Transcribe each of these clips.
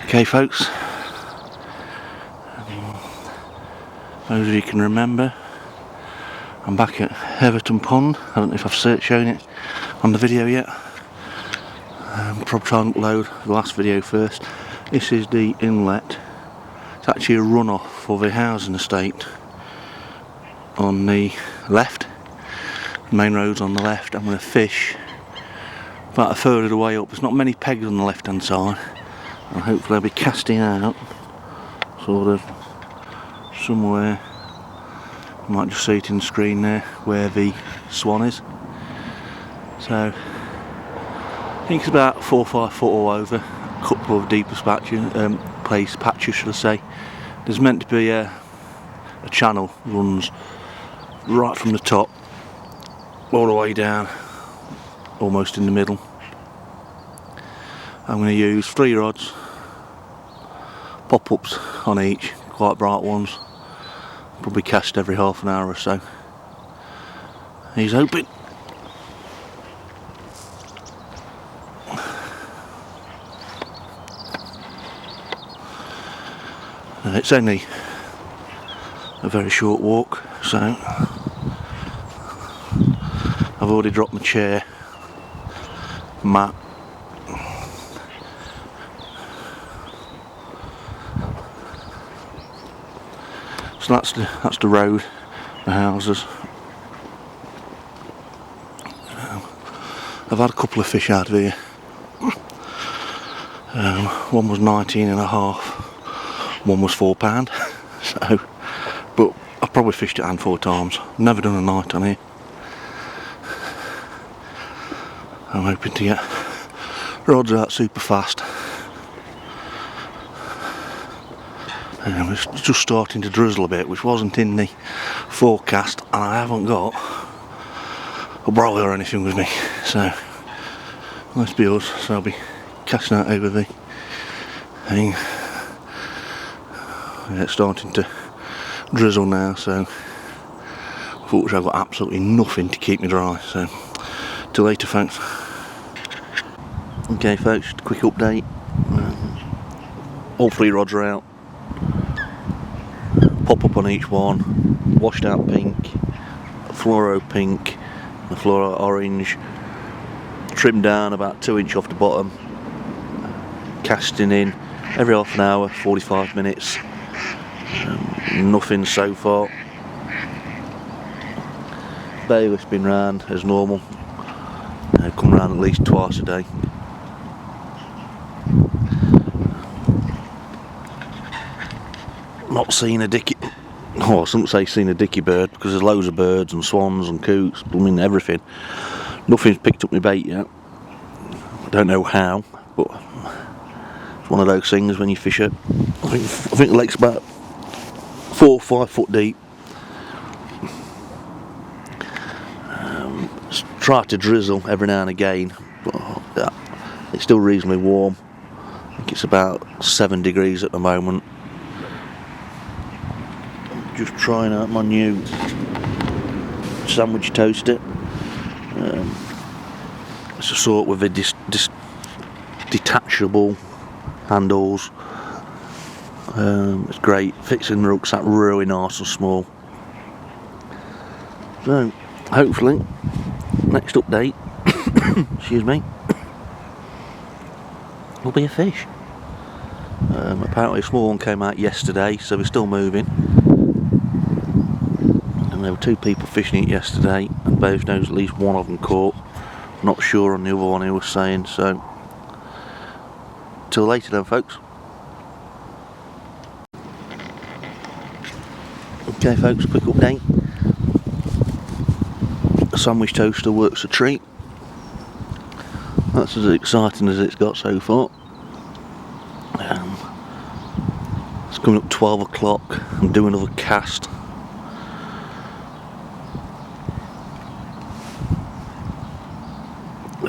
Okay folks, those of you can remember, I'm back at Heatherton Pond. I don't know if I've shown it on the video yet. Probably try and upload the last video first. This is the inlet. It's actually a runoff for the housing estate on the left. The main road's on the left. I'm going to fish about a third of the way up. There's not many pegs on the left hand side, and hopefully I'll be casting out sort of somewhere. You might just see it in the screen there where the swan is. So I think it's about 4 or 5 foot all over. A couple of deeper patches should I say. There's meant to be a channel runs right from the top all the way down, almost in the middle. I'm going to use 3 rods, pop-ups on each, quite bright ones. Probably cast every half an hour or so. He's open. It's only a very short walk, so I've already dropped my chair, mat. So that's the road, the houses. I've had a couple of fish out of here. One was 19.5, one was £4. So, but I've probably fished it a handful of times. Never done a night on here. I'm hoping to get rods out super fast. It's just starting to drizzle a bit, which wasn't in the forecast, and I haven't got a brolly or anything with me, so let's be us. So I'll be casting out over the thing. Yeah, it's starting to drizzle now, so unfortunately I've got absolutely nothing to keep me dry, so till later folks. Okay folks, just a quick update. All 3 rods are out. Pop up on each one, washed out pink, fluoro pink, the fluoro orange, trimmed down about 2 inch off the bottom, casting in every half an hour, 45 minutes, nothing so far. Bailiff's been round as normal, come round at least twice a day. Not seen a dicky, I shouldn't say seen a dicky bird, because there's loads of birds and swans and coots, I mean everything. Nothing's picked up my bait yet. I don't know how, but it's one of those things when you fish it. I think the lake's about 4 or 5 foot deep. It's tried to drizzle every now and again, but it's still reasonably warm. I think it's about 7 degrees at the moment. Just trying out my new sandwich toaster. It's a sort with a detachable handles. It's great, fits in the rucksack really nice and small. So hopefully next update excuse me, will be a fish. Apparently a small one came out yesterday, so we're still moving. And there were 2 people fishing it yesterday, and both knows at least one of them caught. Not sure on the other one he was saying, so till later then folks. Okay folks, quick update. The sandwich toaster works a treat. That's as exciting as it's got so far. It's coming up 12 o'clock. I'm doing another cast.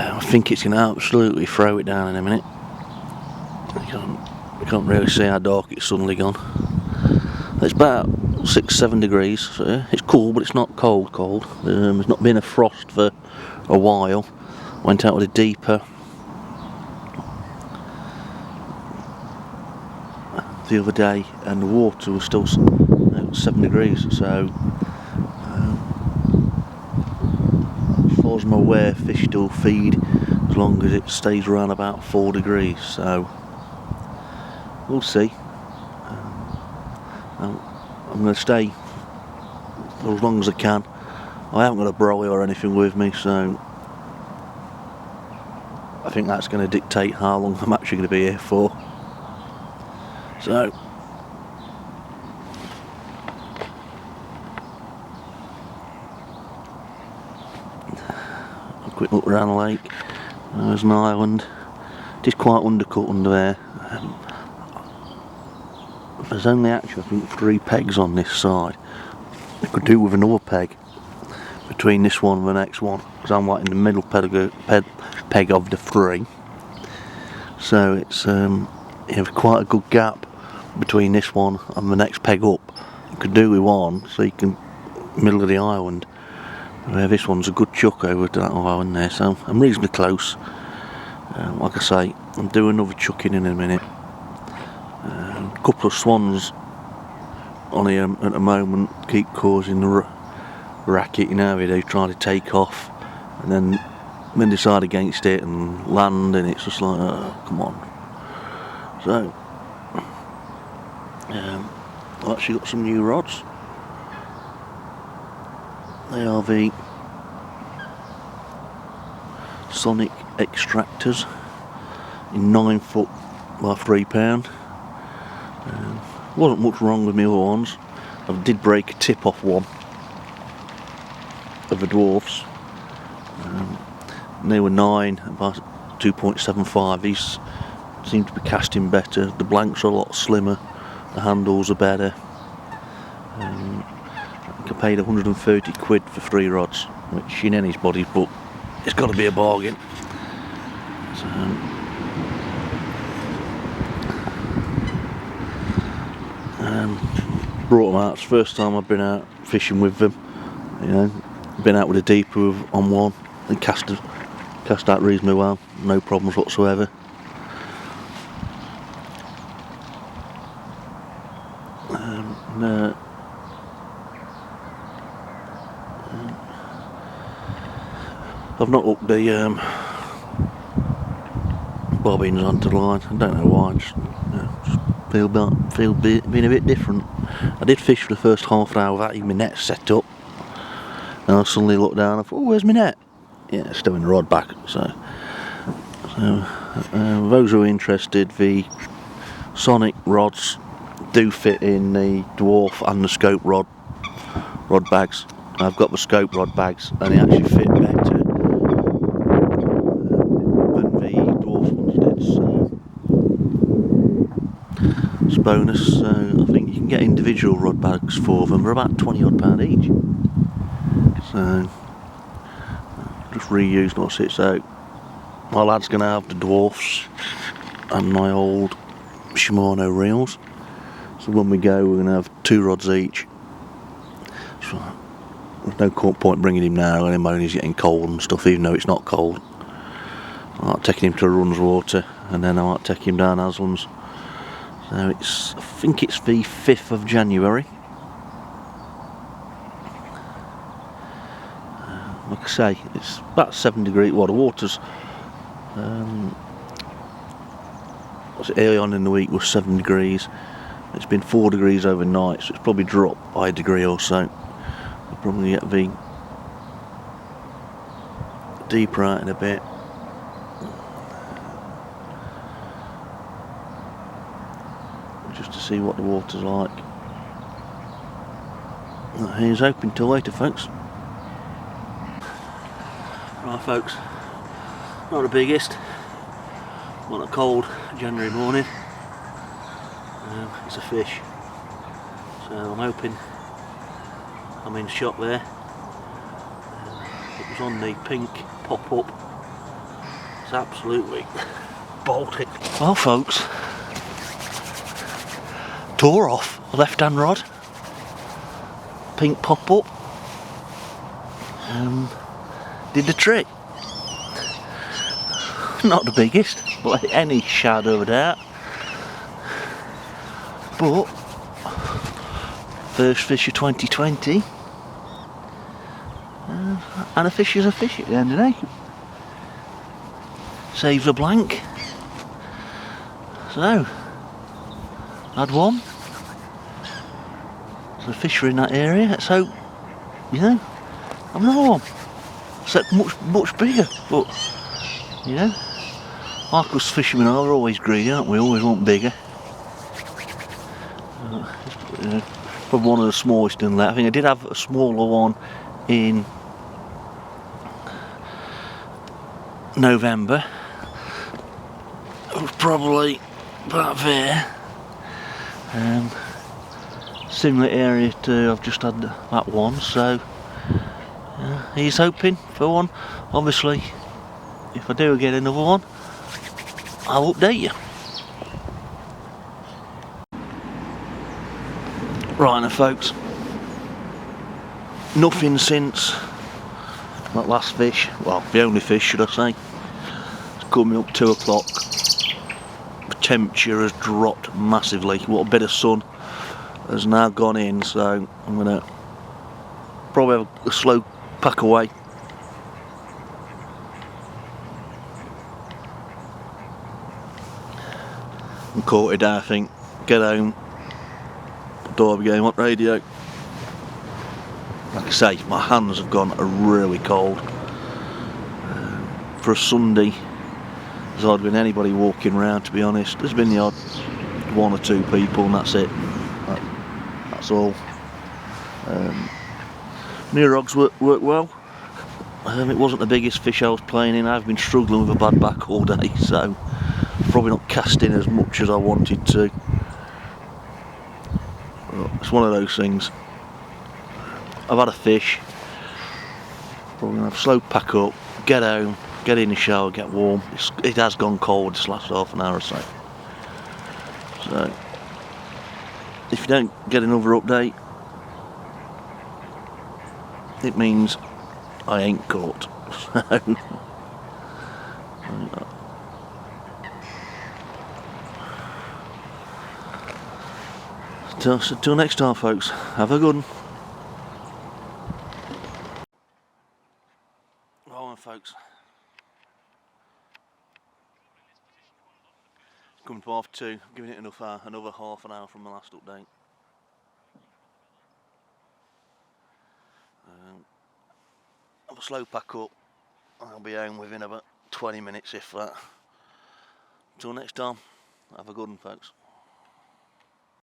I think it's going to absolutely throw it down in a minute. I can't really see how dark it's suddenly gone. It's about 6-7 degrees, so it's cool, but it's not cold. There's not been a frost for a while. Went out with a deeper the other day, and the water was still 7 degrees. So as far as I'm aware, fish still feed as long as it stays around about 4 degrees. So we'll see. I'm going to stay as long as I can. I haven't got a broy or anything with me, so I think that's going to dictate how long I'm actually going to be here for. So a quick look around the lake. There's an island. It is quite undercut under there. There's only actually, I think, 3 pegs on this side. I could do with another peg between this one and the next one, because I'm like in the middle peg of the 3. So it's you have quite a good gap between this one and the next peg up. You could do with one, so you can middle of the island. This one's a good chuck over to that island there, so I'm reasonably close. Like I say, I'm doing another chucking in a minute. A couple of swans on here at the moment keep causing the racket, you know, they try to take off and then decide against it and land, and it's just like, oh, come on. So I've actually got some new rods. They are the Sonic Extractors in 9 foot by £3. Wasn't much wrong with my other ones. I did break a tip off one of the dwarfs. And they were 9 by 2.75. These seem to be casting better. The blanks are a lot slimmer. The handles are better. I paid 130 quid for 3 rods, which in anybody's book, it's got to be a bargain. So, brought them out. It's the first time I've been out fishing with them. You know, been out with a deeper on one and cast out reasonably well, no problems whatsoever. I've not hooked the bobbins onto the line. I don't know why. Just feel being a bit different. I did fish for the first half an hour without even my net set up, and I suddenly looked down. I thought, "Oh, where's my net?" Yeah, it's still in the rod back. So those who are interested, the Sonic rods do fit in the dwarf and the scope rod bags. I've got the scope rod bags, and they actually fit better than the dwarf ones did. So it's a bonus. So I think you can get individual rod bags for them. They're about £20 odd each. So just reused what's it. So my lad's going to have the dwarfs and my old Shimano reels. So when we go, we're going to have 2 rods each. So there's no point bringing him now, and when he's getting cold and stuff, even though it's not cold. I like taking him to Runswater, and then I might take him down Aslan's. So I think it's the 5th of January. Like I say, it's about 7 degrees. Well, the water's early on in the week was 7 degrees. It's been 4 degrees overnight, so it's probably dropped by a degree or so. We'll probably get the deeper out in a bit. Just to see what the water's like. Here's open till later, folks. Right, folks, not the biggest. On a cold January morning. It's a fish. So I'm hoping I'm in shot there. It was on the pink pop-up. It's absolutely bolted. Well, folks, tore off a left-hand rod. Pink pop-up. Did the trick. Not the biggest, but any shadow of a doubt. But first fish of 2020, and a fish is a fish at the end of the day. Saves a blank. So, had one. There's a fisher in that area. Let's hope, you know, have another one. Except much bigger, but you know, like us fishermen are, we're always greedy, aren't we? Always want bigger. Probably one of the smallest in there. I think I did have a smaller one in November. It was probably about there. Similar area to I've just had that one, so he's hoping for one. Obviously, if I do get another one, I'll update you. Right now folks, nothing since that last fish, well the only fish should I say. It's coming up 2 o'clock, the temperature has dropped massively, what a bit of sun has now gone in, so I'm going to probably have a slow pack away. And caught it, I think, get home, Derby game on radio. Like I say, my hands have gone really cold. For a Sunday, there's hardly been anybody walking around, to be honest. There's been the odd 1 or 2 people and that's it. That's all. My rods work well. It wasn't the biggest fish I was playing in. I've been struggling with a bad back all day, so probably not casting as much as I wanted to. But it's one of those things. I've had a fish. Probably gonna have a slow pack up, get home, get in the shower, get warm. It has gone cold this last half an hour or so. So if you don't get another update, it means I ain't caught. So till next time folks, have a good one. Well folks, coming to 2:30, giving it another half an hour from the last update. Have a slow pack up and I'll be home within about 20 minutes if that. Till next time, have a good one folks.